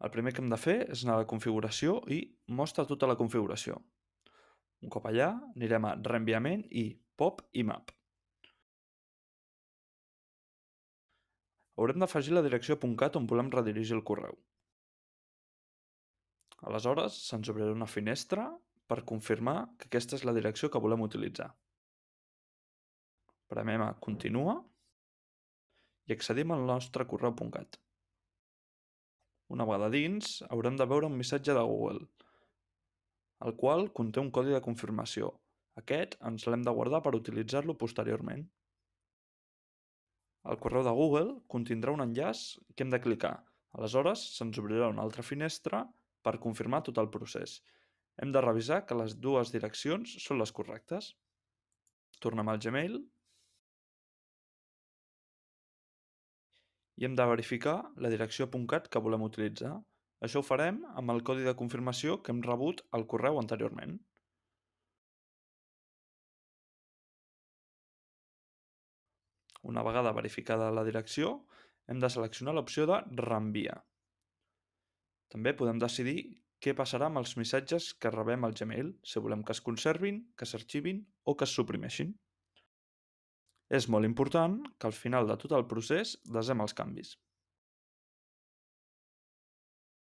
El primer que hem de fer és anar a la configuració i mostra tota la configuració. Un cop allà, anirem a reenviament i pop i map. Haurem d'afegir la direcció .cat on volem redirigir el correu. Aleshores, se'ns obrirà una finestra per confirmar que aquesta és la direcció que volem utilitzar. Premem a Continua i accedim al nostre correu.cat. Una vegada dins, haurem de veure un missatge de Google, el qual conté un codi de confirmació. Aquest ens l'hem de guardar per utilitzar-lo posteriorment. El correu de Google contindrà un enllaç que hem de clicar. Aleshores, se'ns obrirà una altra finestra per confirmar tot el procés. Hem de revisar que les dues direccions són les correctes. Tornem al Gmail i hem de verificar la direcció .cat que volem utilitzar. Això ho farem amb el codi de confirmació que hem rebut al correu anteriorment. Una vegada verificada la direcció, hem de seleccionar l'opció de Reenvia. També podem decidir què passarà amb els missatges que rebem al Gmail, si volem que es conservin, que s'arxivin o que es suprimeixin. És molt important que al final de tot el procés desem els canvis.